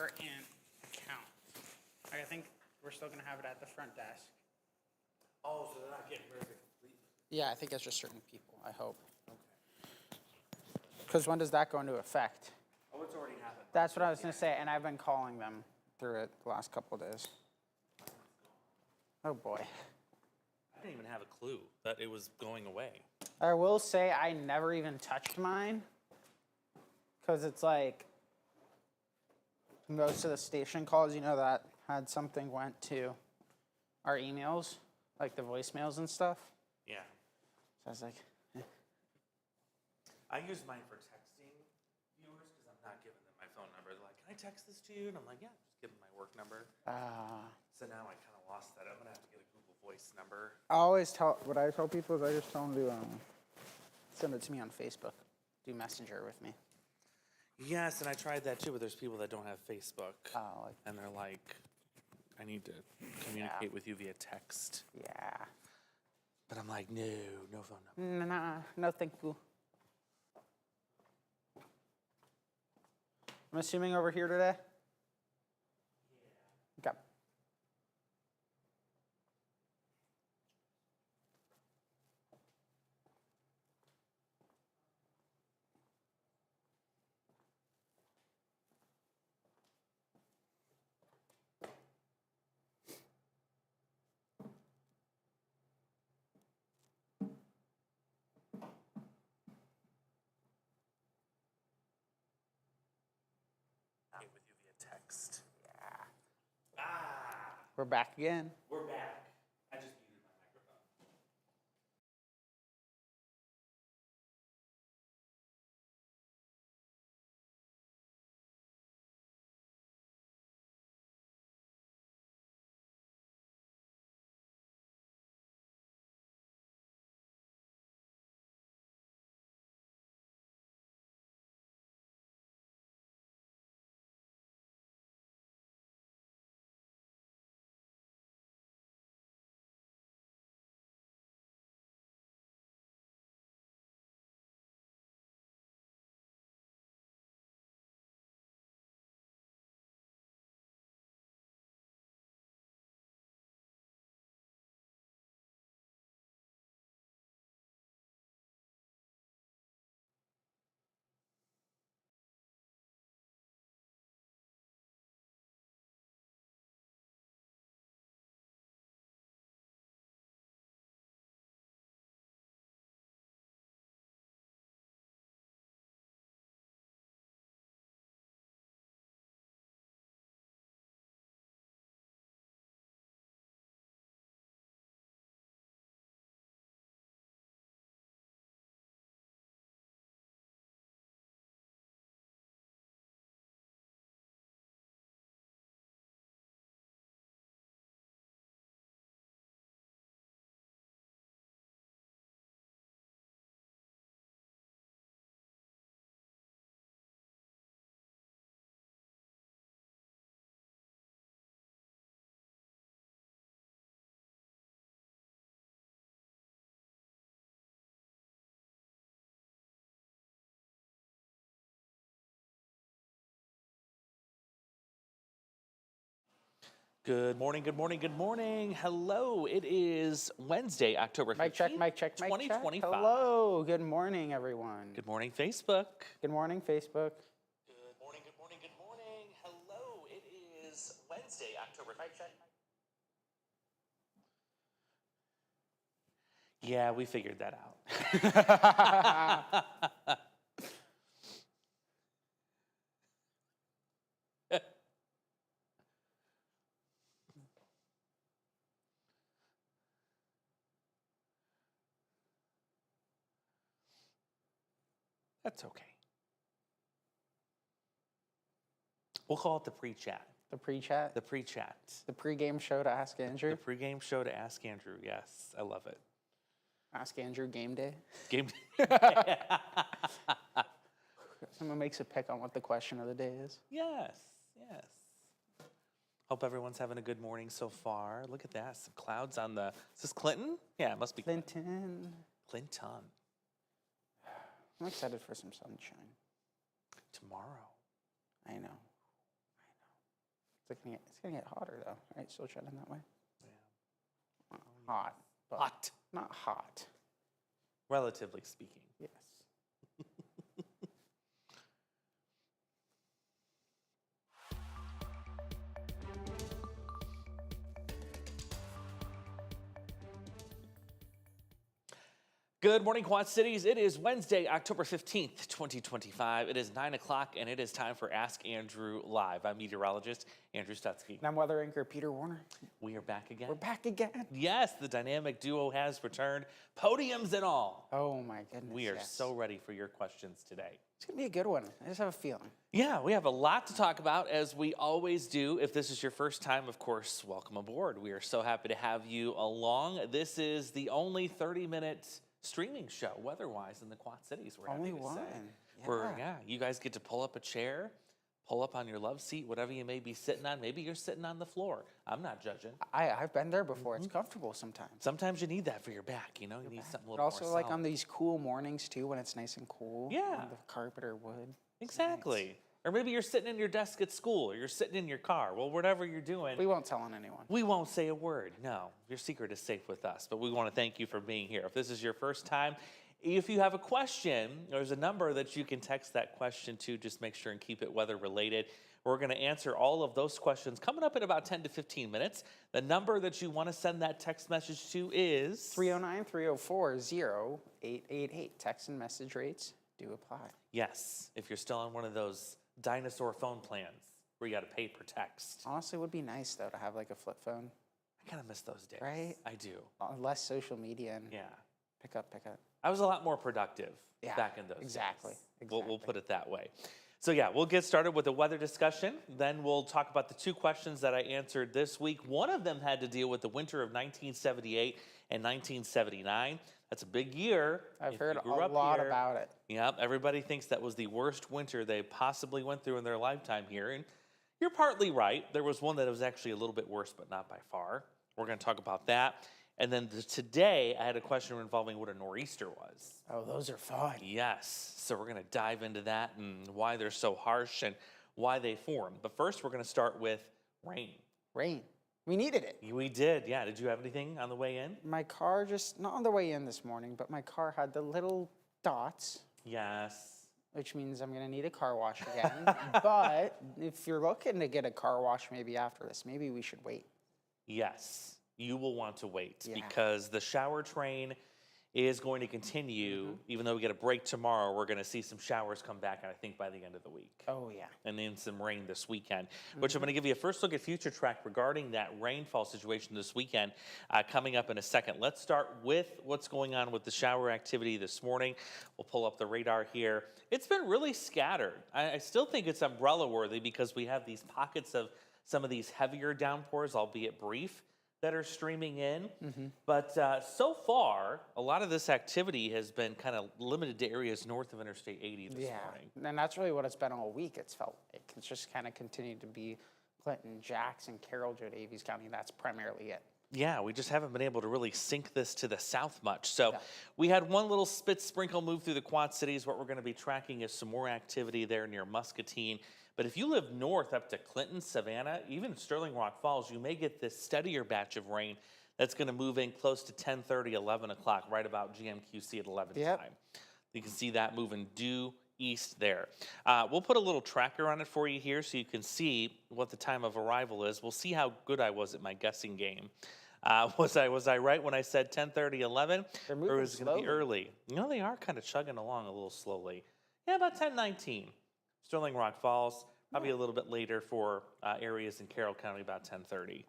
for an account. I think we're still gonna have it at the front desk. Oh, so they're not getting rid of it completely. Yeah, I think it's just certain people, I hope. Because when does that go into effect? Oh, it's already happened. That's what I was gonna say, and I've been calling them through it the last couple of days. Oh boy. I didn't even have a clue that it was going away. I will say I never even touched mine. Because it's like most of the station calls, that had something went to our emails, like the voicemails and stuff. Yeah. So I was like, I use mine for texting viewers because I'm not giving them my phone number. They're like, can I text this to you? And I'm like, yeah, just give them my work number. So now I kind of lost that. I'm going to have to get a Google Voice number. what I tell people is I just tell them to send it to me on Facebook. Do Messenger with me. Yes, and I tried that too, but there's people that don't have Facebook. Oh, And they're like, I need to communicate with you via text. yeah. But I'm like, no phone number. Nah, no thank you. I'm assuming over here today? Yeah. Okay. With you via text. Yeah. We're back again. We're back. I just muted my microphone. Good morning, good morning, good morning. Hello, it is Wednesday, October 15th, Mic check, mic check, mic check. 2025. Hello. Good morning, everyone. Good morning, Facebook. Good morning, Facebook. Good morning, good morning, good morning. Hello, it is Wednesday, October 15th. Yeah, we figured that out. That's okay. We'll call it the pre-chat. The pre-chat? The pre-chat. The pre-game show to Ask Andrew? The pre-game show to Ask Andrew. Yes, I love it. Ask Andrew game day? Game. Someone makes a pick on what the question of the day is. Yes, yes. Hope everyone's having a good morning so far. Look at that, some clouds on the, is this Clinton? Yeah, it must be Clinton. Clinton. I'm excited for some sunshine. Tomorrow. I know. It's gonna get hotter though, right? Still trending that way. Yeah. Hot, but Hot, not hot. relatively speaking. Yes. Good morning, Quad Cities. It is Wednesday, October 15th, 2025. It is 9 o'clock, and it is time for Ask Andrew Live. I'm meteorologist Andrew Stutzky. And I'm weather anchor Peter Warner. We are back again. We're back again. Yes, the dynamic duo has returned, podiums and all. Oh my goodness. We are yes. so ready for your questions today. It's gonna be a good one. I just have a feeling. Yeah, we have a lot to talk about, as we always do. If this is your first time, of course, welcome aboard. We are so happy to have you along. This is the only 30-minute streaming show, weather-wise, in the Quad Cities. We're Only happy to one. say. You guys get to pull up a chair, pull up on your love seat, whatever you may be sitting on. Maybe you're sitting on the floor. I'm not judging. I've been there before. It's comfortable sometimes. Sometimes you need that for your back, you know? You need something a But little also more like solid. on these cool mornings too, when it's nice and cool. Yeah. On the carpet or wood. Exactly. Or maybe you're sitting in your desk at school, or you're sitting in your car. Well, whatever you're doing. We won't tell on anyone. We won't say a word. No, your secret is safe with us. But we want to thank you for being here. If this is your first time, if you have a question, there's a number that you can text that question to. Just make sure and keep it weather related. We're going to answer all of those questions coming up in about 10 to 15 minutes. The number that you want to send that text message to is 309-304-0888. Text and message rates do apply. Yes, if you're still on one of those dinosaur phone plans where you got to pay per text. Honestly, it would be nice though to have like a flip phone. I kind of miss those days. Right? I do. Less social media and Yeah. pick up. I was a lot more productive Yeah, back in those exactly, days. We'll exactly. put it that way. So yeah, we'll get started with the weather discussion. Then we'll talk about the two questions that I answered this week. One of them had to deal with the winter of 1978 and 1979. That's a big year. I've if heard you a grew up lot here. about it. Yep, everybody thinks that was the worst winter they possibly went through in their lifetime here. And you're partly right. There was one that was actually a little bit worse, but not by far. We're going to talk about that. And then today, I had a question involving what a nor'easter was. Oh, those are fun. Yes, so we're going to dive into that and why they're so harsh and why they form. But first, we're going to start with rain. Rain. We needed it. We did, yeah. Did you have anything on the way in? My car just, not on the way in this morning, but my car had the little dots, Yes. which means I'm going to need a car wash again. But if you're looking to get a car wash maybe after this, maybe we should wait. Yes, you will want to wait Yeah. because the shower train is going to continue. Even though we get a break tomorrow, we're going to see some showers come back, I think, by the end of the week. Oh, yeah. And then some rain this weekend, which I'm going to give you a first look at Future Track regarding that rainfall situation this weekend coming up in a second. Let's start with what's going on with the shower activity this morning. We'll pull up the radar here. It's been really scattered. I still think it's umbrella worthy because we have these pockets of some of these heavier downpours, albeit brief, that are streaming in. But so far, a lot of this activity has been kind of limited to areas north of Interstate 80 this morning. And that's really what it's been all week. It's felt like it's just kind of continued to be Clinton, Jackson, Carroll, Joe Davies County. That's primarily it. Yeah, we just haven't been able to really sink this to the south much. So we had one little spit sprinkle move through the Quad Cities. What we're going to be tracking is some more activity there near Muscatine. But if you live north up to Clinton, Savannah, even Sterling Rock Falls, you may get this steadier batch of rain that's going to move in close to 10:30, 11 o'clock, right about GMQC at 11 Yep. time. You can see that moving due east there. We'll put a little tracker on it for you here so you can see what the time of arrival is. We'll see how good I was at my guessing game. Was I right when I said 10:30, 11? They're Or moving was it going to be slowly. early? You know, they are kind of chugging along a little slowly. Yeah, about 10:19. Sterling Rock Falls, probably a little bit later for areas in Carroll County, about 10:30.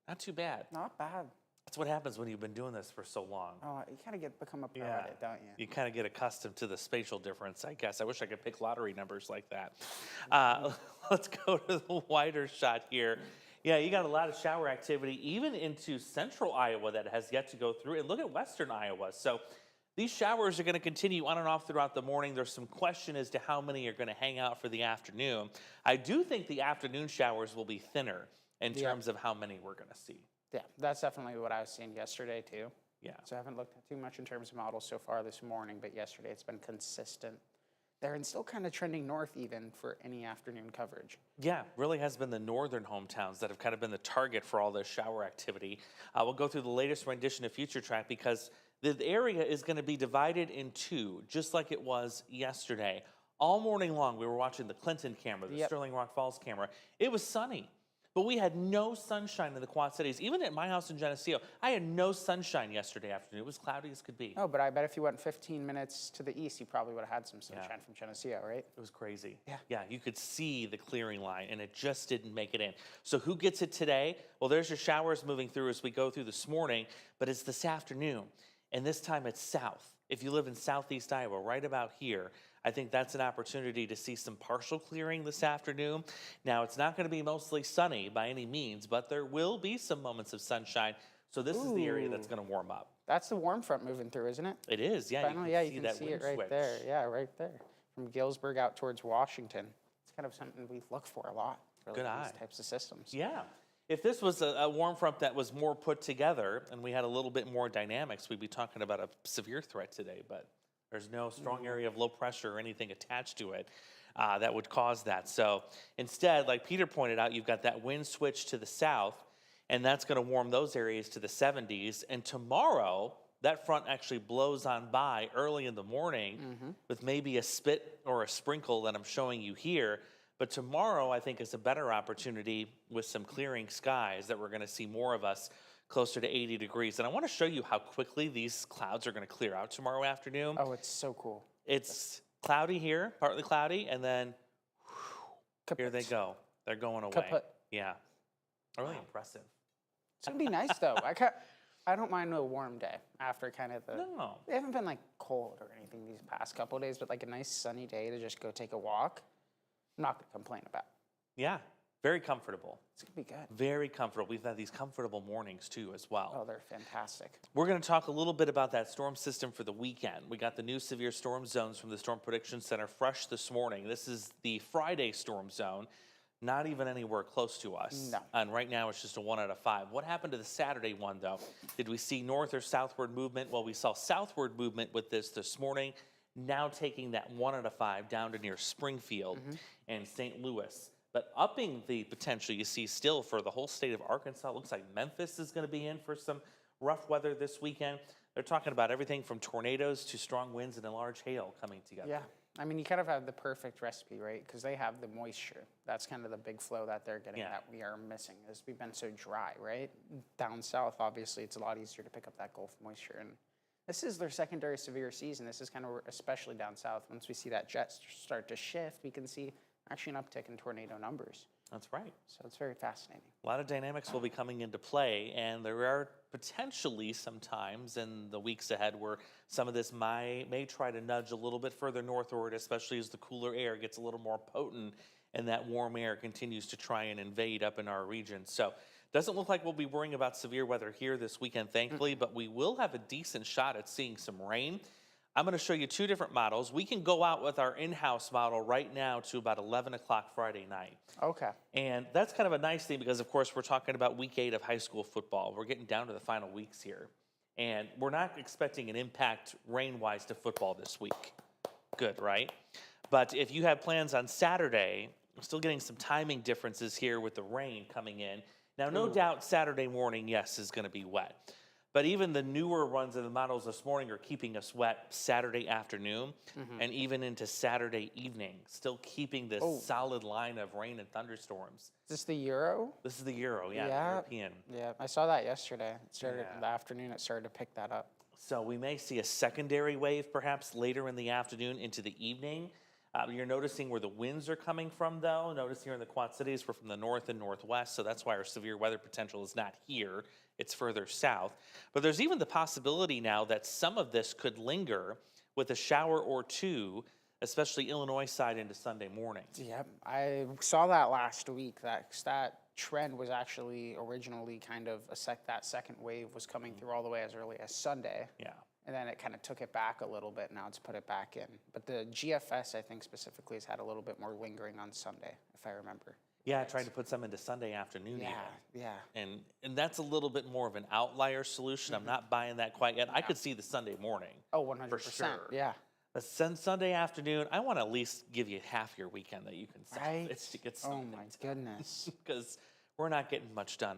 Not too bad. Not bad. That's what happens when you've been doing this for so long. Oh, you kind of become a pro at it, don't you? You kind of get accustomed to the spatial difference, I guess. I wish I could pick lottery numbers like that. Let's go to the wider shot here. Yeah, you got a lot of shower activity, even into central Iowa that has yet to go through. And look at western Iowa. So these showers are going to continue on and off throughout the morning. There's some question as to how many are going to hang out for the afternoon. I do think the afternoon showers will be thinner in terms of how many we're going to see. Yeah, that's definitely what I was seeing yesterday, too. Yeah. So I haven't looked at too much in terms of models so far this morning, but yesterday it's been consistent there and still kind of trending north even for any afternoon coverage. Yeah, really has been the northern hometowns that have kind of been the target for all this shower activity. We'll go through the latest rendition of Future Track because the area is going to be divided in two, just like it was yesterday. All morning long, we were watching the Clinton camera, the Yep. Sterling Rock Falls camera. It was sunny, but we had no sunshine in the Quad Cities. Even at my house in Geneseo, I had no sunshine yesterday afternoon. It was cloudy as could be. Oh, but I bet if you went 15 minutes to the east, you probably would have had some sunshine from Geneseo, right? It was crazy. Yeah. Yeah, you could see the clearing line, and it just didn't make it in. So who gets it today? Well, there's your showers moving through as we go through this morning, but it's this afternoon, and this time it's south. If you live in southeast Iowa, right about here, I think that's an opportunity to see some partial clearing this afternoon. Now, it's not going to be mostly sunny by any means, but there will be some moments of sunshine. So this is the area that's going to warm up. That's the warm front moving through, isn't it? It is, yeah. Finally, yeah, you can that see wind it right switch. there. Yeah, right there. From Galesburg out towards Washington. It's kind of something we look for a lot. For Good these eye. types of systems. Yeah. If this was a warm front that was more put together and we had a little bit more dynamics, we'd be talking about a severe threat today, but there's no strong area of low pressure or anything attached to it that would cause that. So instead, like Peter pointed out, you've got that wind switch to the south, and that's going to warm those areas to the 70s. And tomorrow, that front actually blows on by early in the morning with maybe a spit or a sprinkle that I'm showing you here. But tomorrow, I think, is a better opportunity with some clearing skies that we're going to see more of us closer to 80 degrees. And I want to show you how quickly these clouds are going to clear out tomorrow afternoon. Oh, it's so cool. It's cloudy here, partly cloudy, and then here they Kaput. go. They're going away. Kaput. Yeah. Really impressive. It's going to be nice, though. I don't mind a warm day after kind of the... No. They haven't been, like, cold or anything these past couple of days, but, like, a nice sunny day to just go take a walk. I'm not going to complain about. Yeah. Very comfortable. It's going to be good. Very comfortable. We've had these comfortable mornings too as well. Oh, they're fantastic. We're going to talk a little bit about that storm system for the weekend. We got the new severe storm zones from the Storm Prediction Center fresh this morning. This is the Friday storm zone, not even anywhere close to us. No. And right now it's just a 1 out of 5. What happened to the Saturday one though? Did we see north or southward movement? Well, we saw southward movement with this morning, now taking that 1 out of 5 down to near Springfield and St. Louis. But upping the potential you see still for the whole state of Arkansas. Looks like Memphis is going to be in for some rough weather this weekend. They're talking about everything from tornadoes to strong winds and a large hail coming together. Yeah. I mean, you kind of have the perfect recipe, right? Because they have the moisture. That's kind of the big flow that they're getting that we are missing, is we've been so dry, right? Down south, obviously, it's a lot easier to pick up that Gulf moisture. And this is their secondary severe season. This is kind of, especially down south, once we see that jet start to shift, we can see actually an uptick in tornado numbers. That's right. So it's very fascinating. A lot of dynamics will be coming into play, and there are potentially some times in the weeks ahead where some of this may try to nudge a little bit further northward, especially as the cooler air gets a little more potent and that warm air continues to try and invade up in our region. So doesn't look like we'll be worrying about severe weather here this weekend, thankfully, but we will have a decent shot at seeing some rain. I'm going to show you two different models. We can go out with our in-house model right now to about 11 o'clock Friday night. Okay. And that's kind of a nice thing because, of course, we're talking about week 8 of high school football. We're getting down to the final weeks here. And we're not expecting an impact rain-wise to football this week. Good, right? But if you have plans on Saturday, we're still getting some timing differences here with the rain coming in. Now, no doubt Saturday morning, yes, is going to be wet. But even the newer runs of the models this morning are keeping us wet Saturday afternoon and even into Saturday evening, still keeping this solid line of rain and thunderstorms. Is this the Euro? This is the Euro, yeah, the Yeah. European. Yeah, I saw that yesterday. It started in the afternoon. It started to pick that up. So we may see a secondary wave perhaps later in the afternoon into the evening. You're noticing where the winds are coming from, though. Notice here in the Quad Cities, we're from the north and northwest, so that's why our severe weather potential is not here. It's further south. But there's even the possibility now that some of this could linger with a shower or two, especially Illinois side into Sunday morning. Yep, I saw that last week. That trend was actually originally kind of that second wave was coming through all the way as early as Sunday. Yeah. And then it kind of took it back a little bit. Now it's put it back in. But the GFS, I think specifically, has had a little bit more lingering on Sunday, if I remember. Yeah, I tried to put some into Sunday afternoon Yeah, even. yeah. And that's a little bit more of an outlier solution. I'm not buying that quite yet. I could see the Sunday morning. Oh, 100%. for sure. Yeah. But Sunday afternoon, I want to at least give you half your weekend that you can Right? salvage to get Oh something my goodness. because we're not getting much done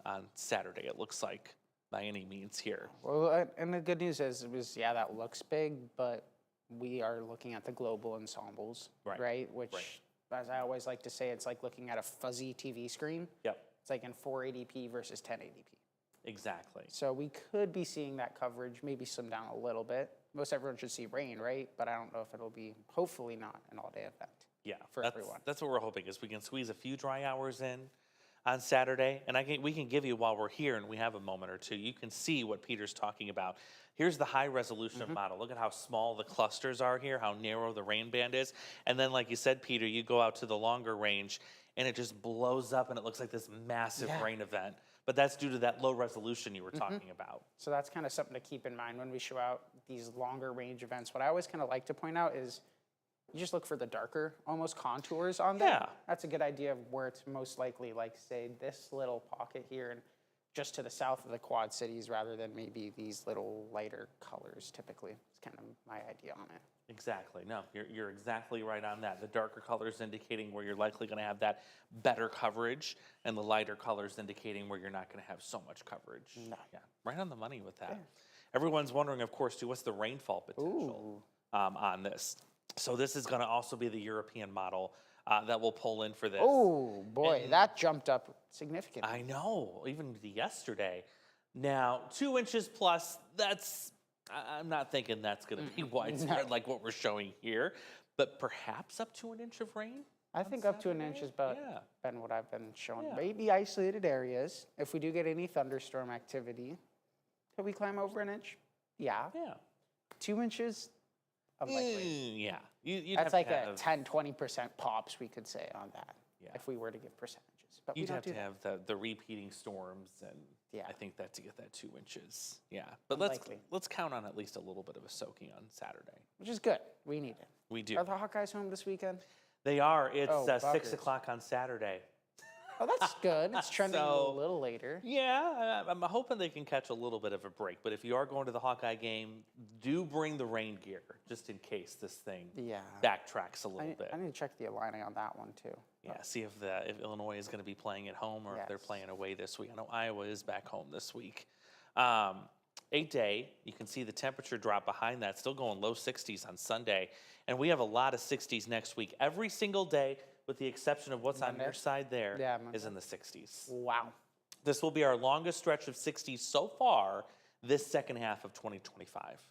on Saturday. It looks like by any means here. Well, and the good news is yeah, that looks big, but we are looking at the global ensembles, Right. right? Which, as I always like to say, it's like looking at a fuzzy TV screen. Yep, It's like in 480p versus 1080p. exactly. So we could be seeing that coverage maybe slim down a little bit. Most everyone should see rain, right? But I don't know if it'll be, hopefully not, an all-day event. Yeah, for that's, everyone. That's what we're hoping is we can squeeze a few dry hours in on Saturday, and we can give you while we're here and we have a moment or two. You can see what Peter's talking about. Here's the high resolution model. Look at how small the clusters are here, how narrow the rain band is, and then like you said, Peter, you go out to the longer range and it just blows up and it looks like this massive Yeah. rain event. But that's due to that low resolution you were talking about. So that's kind of something to keep in mind when we show out these longer range events. What I always kind of like to point out is you just look for the darker, almost contours on there. Yeah. That's a good idea of where it's most likely, like, say, this little pocket here and just to the south of the Quad Cities rather than maybe these little lighter colors typically. It's kind of my idea on it. Exactly. No, you're exactly right on that. The darker colors indicating where you're likely going to have that better coverage, and the lighter colors indicating where you're not going to have so much coverage. No. Yeah, right on the money with that. Everyone's wondering, of course, too, what's the rainfall potential on this? So this is going to also be the European model that will pull in for this. Oh, boy, that jumped up significantly. I know, even yesterday. Now, 2 inches plus, I'm not thinking that's going to be widespread like what we're showing here, but perhaps up to an inch of rain? I think up to an inch is about Yeah. been what I've been shown. Yeah. Maybe isolated areas. If we do get any thunderstorm activity, could we climb over an inch? Yeah. Yeah. 2 inches? Unlikely. Yeah. You'd That's have like to a have, 10, 20% pops, we could say, on that. Yeah. If we were to give percentages. But we you'd don't have do to that. have the repeating storms, and Yeah. I think that to get that 2 inches. Yeah. But Unlikely. let's count on at least a little bit of a soaking on Saturday. Which is good. We need it. We do. Are the Hawkeyes home this weekend? They are. It's Oh, 6 buggers. o'clock on Saturday. Oh, that's good. It's trending a So- little later. Yeah, I'm hoping they can catch a little bit of a break. But if you are going to the Hawkeye game, do bring the rain gear just in case this thing Yeah. backtracks a little bit. I need to check the Illini on that one, too. Yeah, see if Illinois is going to be playing at home or if they're Yes. playing away this week. I know Iowa is back home this week. 8-day, you can see the temperature drop behind that, still going low 60s on Sunday. And we have a lot of 60s next week. Every single day, with the exception of what's on Monday? your side there, Yeah, is Monday. in the 60s. Wow. This will be our longest stretch of 60s so far this second half of 2025.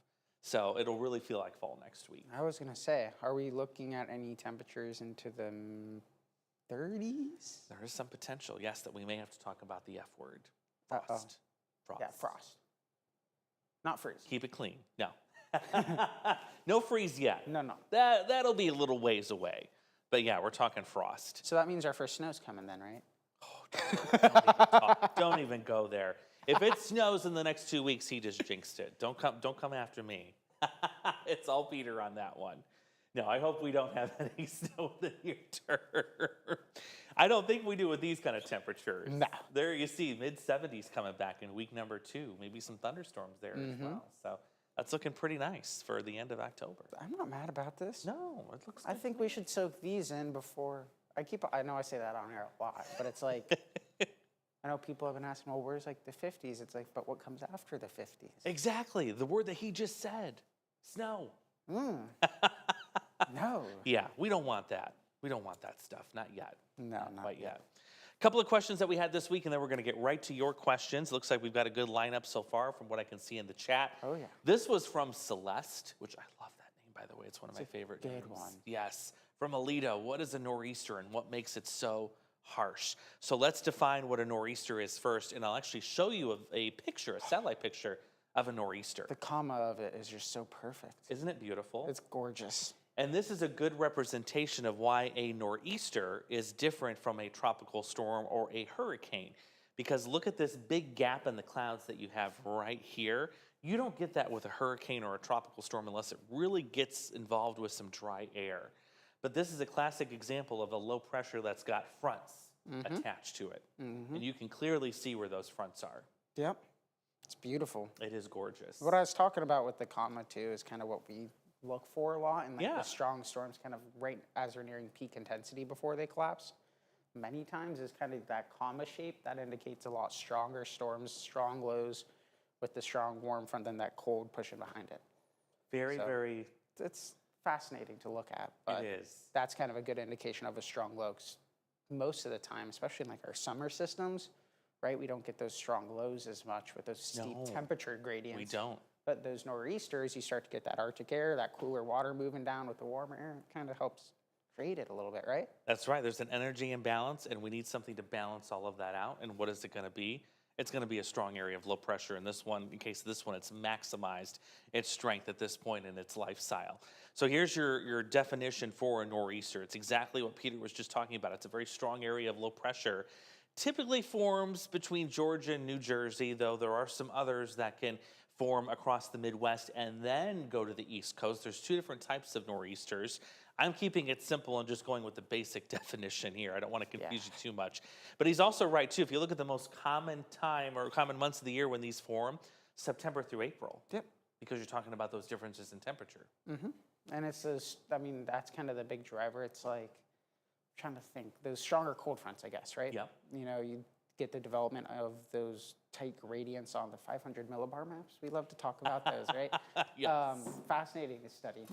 So it'll really feel like fall next week. I was going to say, are we looking at any temperatures into the 30s? There is some potential, yes, that we may have to talk about the F word. Uh-oh. Frost. Yeah, frost. Not freeze. Keep it clean. No. No freeze yet. No, no. That'll be a little ways away. But yeah, we're talking frost. So that means our first snow's coming then, right? Don't even go there. If it snows in the next 2 weeks, he just jinxed it. Don't come after me. It's all Peter on that one. No, I hope we don't have any snow in the near term. I don't think we do with these kind of temperatures. No. There you see mid-70s coming back in week number 2. Maybe some thunderstorms there as well. So that's looking pretty nice for the end of October. I'm not mad about this. No, it looks I good. think we should soak these in before. I know I say that on air a lot, but it's like, I know people have been asking, well, where's like the 50s? It's like, but what comes after the 50s? Exactly. The word that he just said. Snow. No. Yeah, we don't want that. We don't want that stuff. Not yet. No, not Quite yet. A couple of questions that we had this week, and then we're going to get right to your questions. Looks like we've got a good lineup so far from what I can see in the chat. Oh, yeah. This was from Celeste, which I love that name, by the way. It's one of my favorite good names. one. Yes. From Alita, what is a nor'easter and what makes it so harsh? So let's define what a nor'easter is first, and I'll actually show you a picture, a satellite picture of a nor'easter. The comma of it is just so perfect. Isn't it beautiful? It's gorgeous. And this is a good representation of why a nor'easter is different from a tropical storm or a hurricane. Because look at this big gap in the clouds that you have right here. You don't get that with a hurricane or a tropical storm unless it really gets involved with some dry air. But this is a classic example of a low pressure that's got fronts attached to it. And you can clearly see where those fronts are. Yep. It's beautiful. It is gorgeous. What I was talking about with the comma, too, is kind of what we look for a lot, and like Yeah. the strong storms kind of right as they're nearing peak intensity before they collapse. Many times is kind of that comma shape that indicates a lot stronger storms, strong lows with the strong warm front than that cold pushing behind it. Very, So- very, It's fascinating to look at, but it is. that's kind of a good indication of a strong low. 'Cause most of the time, especially in like our summer systems, right, we don't get those strong lows as much with those steep No, temperature gradients. We don't. But those nor'easters, you start to get that Arctic air, that cooler water moving down with the warmer air. It kind of helps create it a little bit, right? That's right. There's an energy imbalance, and we need something to balance all of that out. And what is it going to be? It's going to be a strong area of low pressure. In this one, in case of this one, it's maximized its strength at this point in its lifestyle. So here's your definition for a nor'easter. It's exactly what Peter was just talking about. It's a very strong area of low pressure. Typically forms between Georgia and New Jersey, though there are some others that can form across the Midwest and then go to the East Coast. There's two different types of nor'easters. I'm keeping it simple and just going with the basic definition here. I don't want to confuse you too much. But he's also right, too. If you look at the most common time or common months of the year when these form, September through April. Yep. Because you're talking about those differences in temperature. And it's those, I mean, that's kind of the big driver. It's like, I'm trying to think, those stronger cold fronts, I guess, right? Yep. You know, you get the development of those tight gradients on the 500 millibar maps. We love to talk about those, right? Yes. Fascinating to study.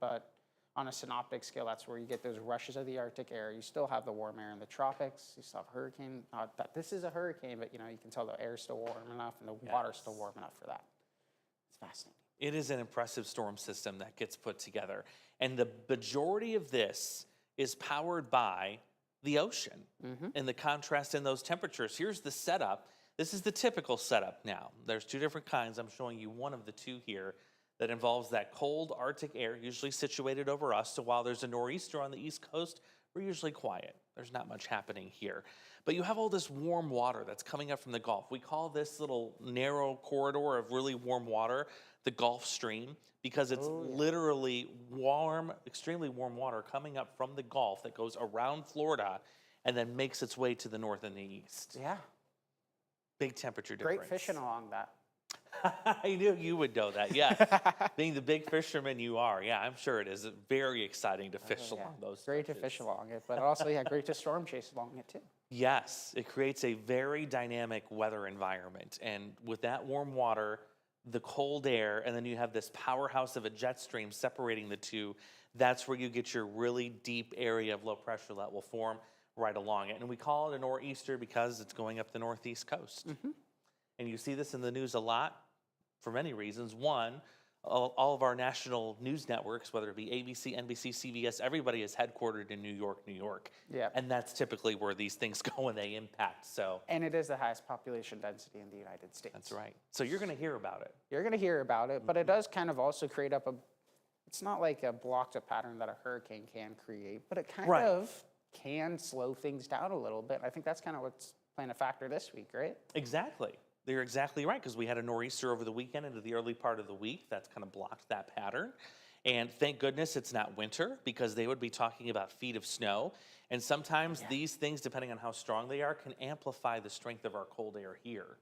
But on a synoptic scale, that's where you get those rushes of the Arctic air. You still have the warm air in the tropics. You still have hurricane. Not that this is a hurricane, but you know, you can tell the air's still warm enough and the water's still warm enough for that. It's fascinating. It is an impressive storm system that gets put together. And the majority of this is powered by the ocean and the contrast in those temperatures. Here's the setup. This is the typical setup now. There's two different kinds. I'm showing you one of the two here that involves that cold Arctic air, usually situated over us. So while there's a nor'easter on the East Coast, we're usually quiet. There's not much happening here. But you have all this warm water that's coming up from the Gulf. We call this little narrow corridor of really warm water the Gulf Stream because it's literally warm, extremely warm water coming up from the Gulf that goes around Florida and then makes its way to the north and the east. Yeah. Big temperature difference. Great fishing along that. I knew you would know that, yes. Being the big fisherman you are, yeah, I'm sure it is very exciting to fish Yeah. along those Great to stretches. fish along it, but also, yeah, great to storm chase along it too. Yes, it creates a very dynamic weather environment. And with that warm water, the cold air, and then you have this powerhouse of a jet stream separating the two, that's where you get your really deep area of low pressure that will form right along it. And we call it a nor'easter because it's going up the northeast coast. And you see this in the news a lot for many reasons. One, all of our national news networks, whether it be ABC, NBC, CBS, everybody is headquartered in New York, New York. Yeah. And that's typically where these things go and they impact. So And it is the highest population density in the United States. that's right. So you're going to hear about it. You're going to hear about it, but it does kind of also create up a, it's not like a blocked up pattern that a hurricane can create, but it kind Right. of can slow things down a little bit. I think that's kind of what's playing a factor this week, right? Exactly. You're exactly right, because we had a nor'easter over the weekend into the early part of the week. That's kind of blocked that pattern. And thank goodness it's not winter, because they would be talking about feet of snow. And sometimes these things, depending on how strong they are, can amplify the strength of our cold air here.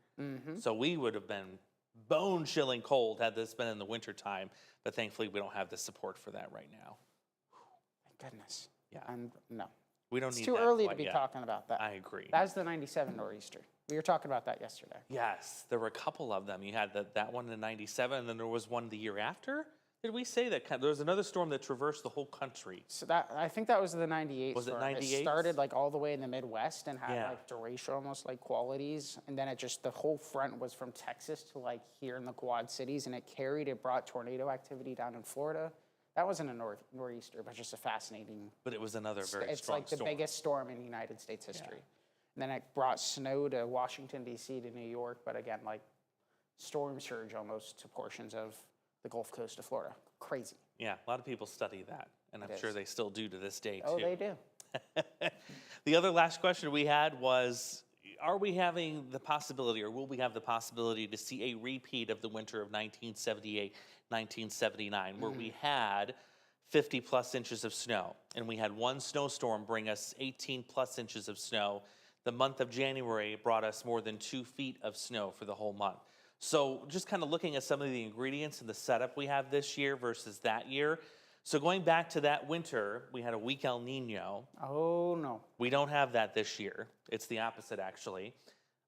So we would have been bone-chilling cold had this been in the wintertime, but thankfully we don't have the support for that right now. Thank goodness. Yeah. And no, We don't it's need too that early to quite be yet. talking about that. I agree. That's the 97 nor'easter. We were talking about that yesterday. Yes, there were a couple of them. You had that one in '97, and then there was one the year after. Did we say that? There was another storm that traversed the whole country. So that, I think that was the 98 Was it storm. 98? It started like all the way in the Midwest and had Yeah. like duration almost like qualities. And then it just, the whole front was from Texas to like here in the Quad Cities, and it brought tornado activity down in Florida. That wasn't a nor'easter, but just a fascinating, But it was another very it's strong like the storm. biggest storm in United States history. And then it brought snow to Washington, D.C. to New York, but again, like storm surge almost to portions of the Gulf Coast of Florida. Crazy. Yeah, a lot of people study that, and I'm It sure is. they still do to this day, Oh, too. they do. The other last question we had was, are we having the possibility, or will we have the possibility to see a repeat of the winter of 1978, 1979, where we had 50 plus inches of snow, and we had one snowstorm bring us 18 plus inches of snow. The month of January brought us more than 2 feet of snow for the whole month. So just kind of looking at some of the ingredients and the setup we have this year versus that year. So going back to that winter, we had a weak El Nino. Oh, no. We don't have that this year. It's the opposite, actually.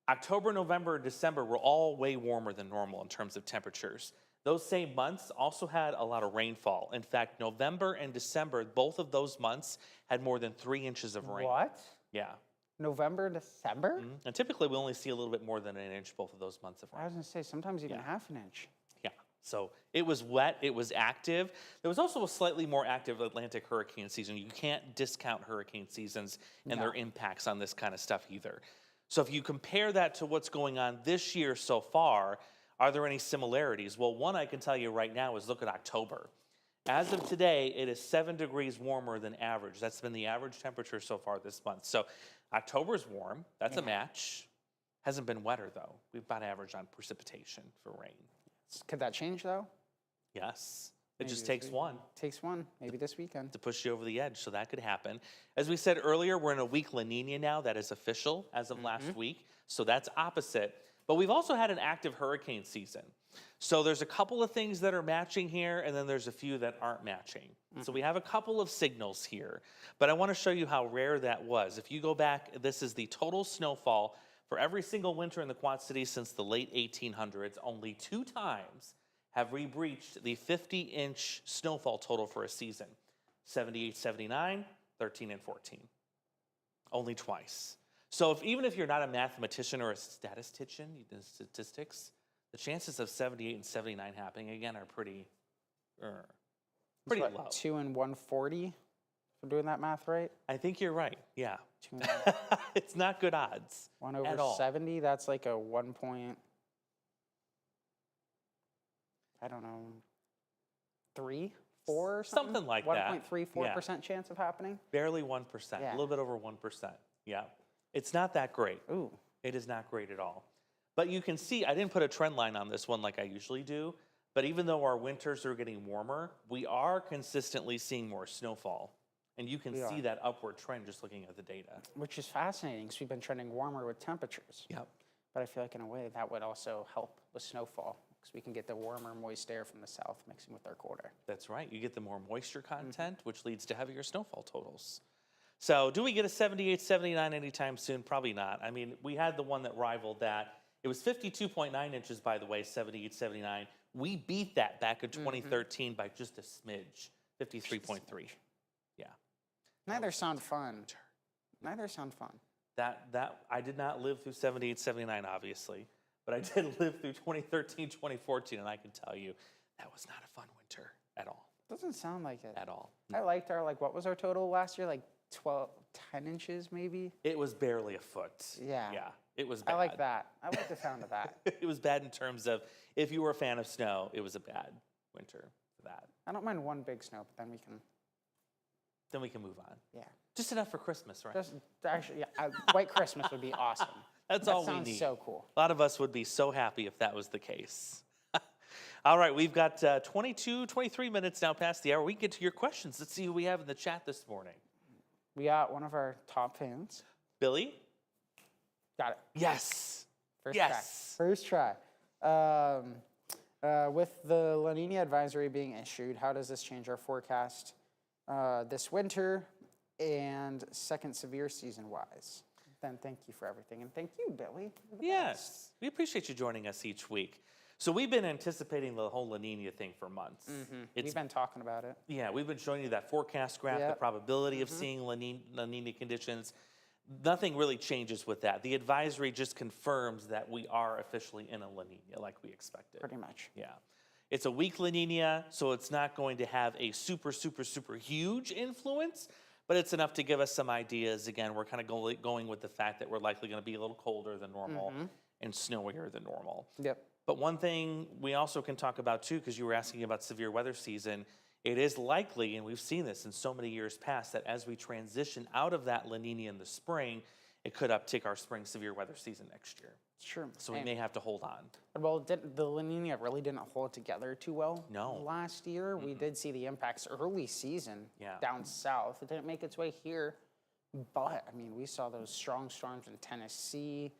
October, November, December were all way warmer than normal in terms of temperatures. Those same months also had a lot of rainfall. In fact, November and December, both of those months had more than 3 inches of rain. What? Yeah. November, December? And typically we only see a little bit more than an inch both of those months of rain. I was going to say, sometimes even half an inch. Yeah. So it was wet, it was active. There was also a slightly more active Atlantic hurricane season. You can't discount hurricane seasons and their impacts on this kind of stuff either. So if you compare that to what's going on this year so far, are there any similarities? Well, one I can tell you right now is look at October. As of today, it is 7 degrees warmer than average. That's been the average temperature so far this month. So October's warm. That's a match. Hasn't been wetter, though. We've about average on precipitation for rain. Could that change, though? Yes. It Maybe just this takes week. one Takes one. Maybe this weekend. to push you over the edge, so that could happen. As we said earlier, we're in a weak La Nina now. That is official as of last week, so that's opposite. But we've also had an active hurricane season. So there's a couple of things that are matching here, and then there's a few that aren't matching. So we have a couple of signals here, but I want to show you how rare that was. If you go back, this is the total snowfall for every single winter in the Quad Cities since the late 1800s. Only 2 times have we breached the 50-inch snowfall total for a season. 78, 79, 13, and 14. Only twice. So even if you're not a mathematician or a statistician, you do statistics, the chances of 78 and 79 happening again are pretty What, low. 2 and 140? If I'm doing that math right? I think you're right, yeah. 2 and It's not good odds. 1 at over all. 70, that's like a 1 point, I don't know, 3, 4 or something? Something like that. 1.34% chance of happening? Barely 1%, Yeah. a little bit over 1%. Yeah. It's not that great. Ooh. It is not great at all. But you can see, I didn't put a trend line on this one like I usually do, but even though our winters are getting warmer, we are consistently seeing more snowfall. And you can see that upward trend just looking at the data. Which is fascinating because we've been trending warmer with temperatures. Yep. But I feel like in a way that would also help with snowfall because we can get the warmer, moist air from the south mixing with our cold air. That's right. You get the more moisture content, which leads to heavier snowfall totals. So do we get a 78, 79 anytime soon? Probably not. I mean, we had the one that rivaled that. It was 52.9 inches, by the way, 78, 79. We beat that back in 2013 by just a smidge, 53.3. Yeah. Neither sound fun. Neither sound fun. That I did not live through 78, 79, obviously, but I did live through 2013, 2014, and I can tell you that was not a fun winter at all. Doesn't sound like it. At all. I liked our, what was our total last year? Like 10 inches maybe? It was barely a foot. Yeah. Yeah. It was bad. I like that. I like the sound of that. It was bad in terms of if you were a fan of snow, it was a bad winter for that. I don't mind one big snow, but then we can, move on. yeah. Just enough for Christmas, right? Just, actually, yeah, White Christmas would be awesome. That's That all we sounds need. so cool. A lot of us would be so happy if that was the case. All right, we've got 23 minutes now past the hour. We can get to your questions. Let's see who we have in the chat this morning. We got one of our top fans. Billy? Got it. Yes. First Yes. try. First try. With the La Nina advisory being issued, how does this change our forecast this winter and second severe season wise? Then thank you for everything. And thank you, Billy. You're the best. Yes. We appreciate you joining us each week. So we've been anticipating the whole La Nina thing for months. We've been talking about it. Yeah, we've been showing you that forecast graph, the Yep. probability of seeing La Nina conditions. Nothing really changes with that. The advisory just confirms that we are officially in a La Nina like we expected. Pretty much. Yeah. It's a weak La Nina, so it's not going to have a super, super, super huge influence, but it's enough to give us some ideas. Again, we're kind of going with the fact that we're likely going to be a little colder than normal and snowier than normal. Yep. But one thing we also can talk about too, because you were asking about severe weather season, it is likely, and we've seen this in so many years past, that as we transition out of that La Nina in the spring, it could uptick our spring severe weather season next year. It's true. So we may have to hold on. Well, the La Nina really didn't hold together too well No. last year. We did see the impacts early season Yeah. down south. It didn't make its way here, but, I mean, we saw those strong storms in Tennessee,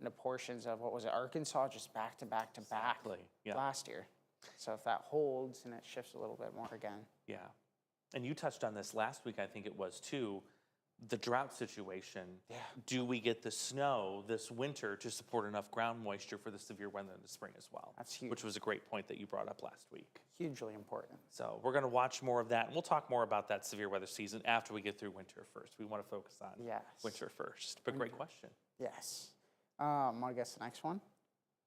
into portions of, what was it, Arkansas, just back to back to back Exactly, yeah. last year. So if that holds and it shifts a little bit more again. Yeah. And you touched on this last week, I think it was too, the drought situation. Yeah. Do we get the snow this winter to support enough ground moisture for the severe weather in the spring as well? That's huge. Which was a great point that you brought up last week. Hugely important. So we're going to watch more of that, and we'll talk more about that severe weather season after we get through winter first. We want to focus on Yes. winter first. But great question. Yes. Want to guess the next one?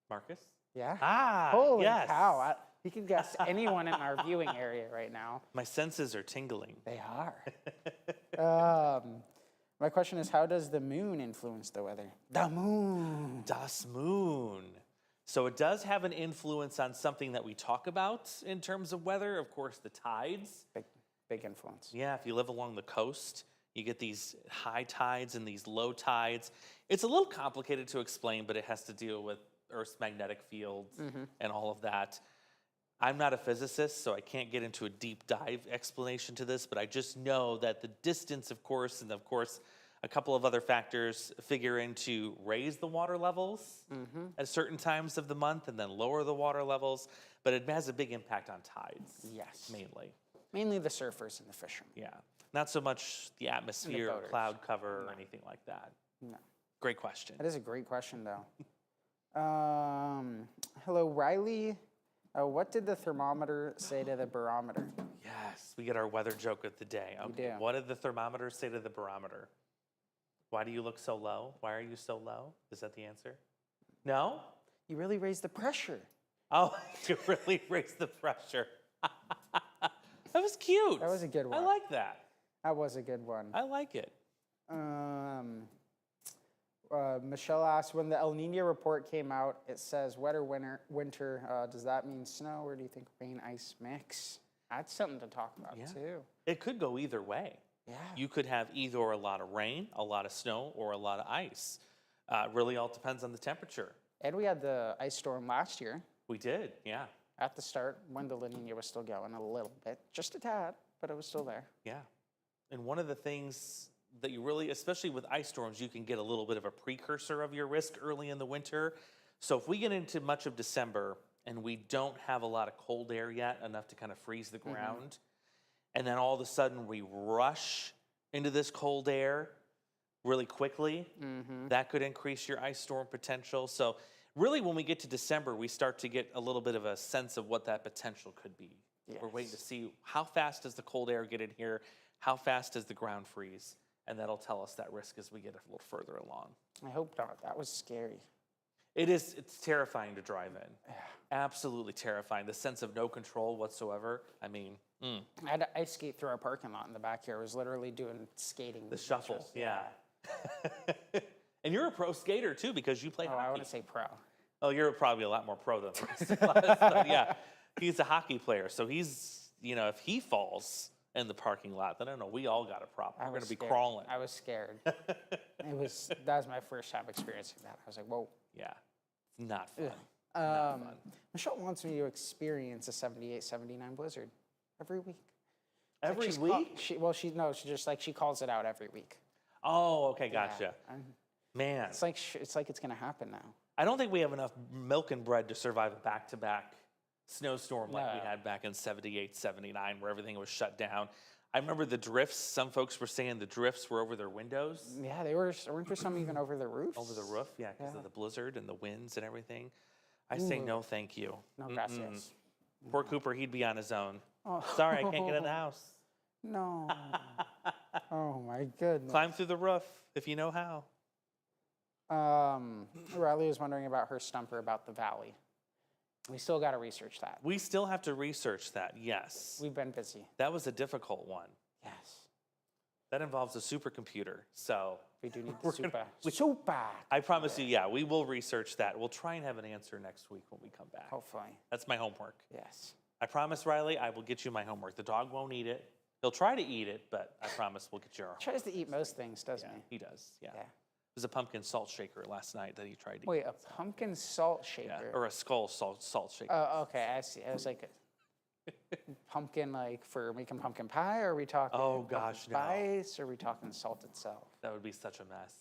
Marcus? Yeah. Ah, Holy yes. cow. You can guess anyone in our viewing area right now. My senses are tingling. They are. My question is, how does the moon influence the weather? The moon. Das Moon. So it does have an influence on something that we talk about in terms of weather. Of course, the tides. Big influence. Yeah, if you live along the coast, you get these high tides and these low tides. It's a little complicated to explain, but it has to deal with Earth's magnetic fields and all of that. I'm not a physicist, so I can't get into a deep dive explanation to this, but I just know that the distance, of course, and of course, a couple of other factors figure in to raise the water levels at certain times of the month and then lower the water levels, but it has a big impact on tides. Yes. Mainly. Mainly the surfers and the fishermen. Yeah. Not so much the atmosphere, boaters. cloud cover, or anything like that. No. Great question. That is a great question, though. Hello, Riley. What did the thermometer say to the barometer? Yes, we get our weather joke of the day. Okay, do. what did the thermometer say to the barometer? Why do you look so low? Why are you so low? Is that the answer? No? You really raised the pressure. Oh, you really raised the pressure. That was cute. That was a good one. I like that. That was a good one. I like it. Michelle asked, when the El Nino report came out, it says wetter winter. Does that mean snow, or do you think rain, ice mix? That's something to talk about, too. It could go either way. Yeah. You could have either a lot of rain, a lot of snow, or a lot of ice. Really all depends on the temperature. And we had the ice storm last year We did, yeah. at the start when the La Nina was still going a little bit. Just a tad, but it was still there. Yeah. And one of the things that you really, especially with ice storms, you can get a little bit of a precursor of your risk early in the winter. So if we get into much of December and we don't have a lot of cold air yet, enough to kind of freeze the ground, and then all of a sudden we rush into this cold air really quickly, that could increase your ice storm potential. So really when we get to December, we start to get a little bit of a sense of what that potential could be. We're waiting to see how fast does the cold air get in here, how fast does the ground freeze, and that'll tell us that risk as we get a little further along. I hope not. That was scary. It's terrifying to drive in. Yeah. Absolutely terrifying. The sense of no control whatsoever. I mean, I had to ice skate through our parking lot in the back here. I was literally doing skating. the shuffle, yeah. And you're a pro skater too because you play Oh, hockey. I want to say pro. Oh, you're probably a lot more pro than the rest of us, but yeah, he's a hockey player. So he's, if he falls in the parking lot, then I don't know, we all got a problem. We're going to be crawling. I was scared. That was my first time experiencing that. I was like, whoa. Yeah, it's not fun. Not fun. Michelle wants me to experience a 78, 79 blizzard every week. Every She's week? she calls it out every week. Oh, okay, gotcha. Yeah. Man, It's like it's going to happen now. I don't think we have enough milk and bread to survive a back-to-back snowstorm like we No. had back in 78, 79, where everything was shut down. I remember the drifts. Some folks were saying the drifts were over their windows, Yeah, weren't there some even over the roofs? over the roof, yeah, because of the blizzard and the winds and everything. I say no, thank you. No, gracias. Poor Cooper, he'd be on his own. Oh. Sorry, I can't get in the house. No. Oh my goodness. Climb through the roof if you know how. Riley was wondering about her stumper about the valley. We still got to research that. We still have to research that, yes. We've been busy. That was a difficult one. Yes. That involves a supercomputer, so We do need the super. I promise you, yeah, we will research that. We'll try and have an answer next week when we come back. Hopefully. That's my homework. Yes. I promise, Riley, I will get you my homework. The dog won't eat it. He'll try to eat it, but I promise we'll get you our homework. Tries to eat most things, doesn't he? He does, yeah. Yeah. There's a pumpkin salt shaker last night that he tried to eat. Wait, a pumpkin salt Yeah, shaker? or a skull salt shaker. Oh, okay, I see. I was like, pumpkin, like for making pumpkin pie? Or are we talking Oh, gosh, no. spice? Or are we talking salt itself? That would be such a mess.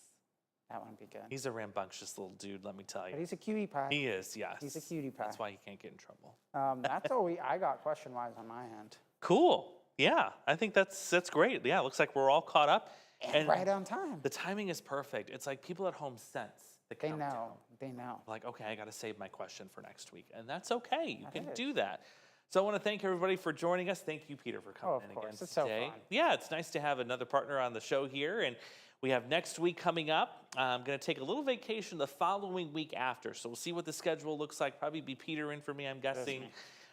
That wouldn't be good. He's a rambunctious little dude, let me tell But you. he's a cutie pie. He is, yes. He's a cutie pie. That's why he can't get in trouble. That's all I got question-wise on my end. Cool. Yeah, I think that's great. Yeah, it looks like we're all caught up. And right on time. The timing is perfect. It's like people at home sense the They countdown. know. They know. Like, okay, I got to save my question for next week. And that's okay. You can is. do that. So I want to thank everybody for joining us. Thank you, Peter, for coming of in course. again It's so today. fun. Yeah, it's nice to have another partner on the show here. And we have next week coming up. I'm going to take a little vacation the following week after. So we'll see what the schedule looks like. Probably be Peter in for me, I'm guessing.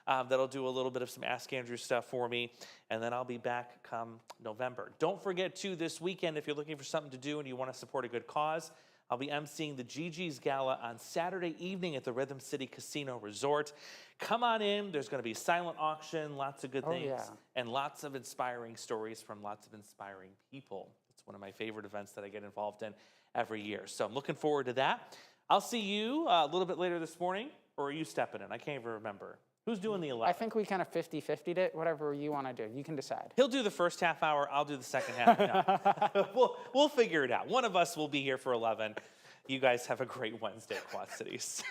That'll do a little bit of some Ask Andrew stuff for me. And then I'll be back come November. Don't forget, too, this weekend, if you're looking for something to do and you want to support a good cause, I'll be emceeing the Gigi's Gala on Saturday evening at the Rhythm City Casino Resort. Come on in. There's going to be a silent auction, lots of good things, yeah. and lots of inspiring stories from lots of inspiring people. It's one of my favorite events that I get involved in every year. So I'm looking forward to that. I'll see you a little bit later this morning, or are you stepping in? I can't even remember. Who's doing the 11? I think we kind of 50-50'd it. Whatever you want to do. You can decide. He'll do the first half hour. I'll do the second half. No. we'll figure it out. One of us will be here for 11. You guys have a great Wednesday, Quad Cities.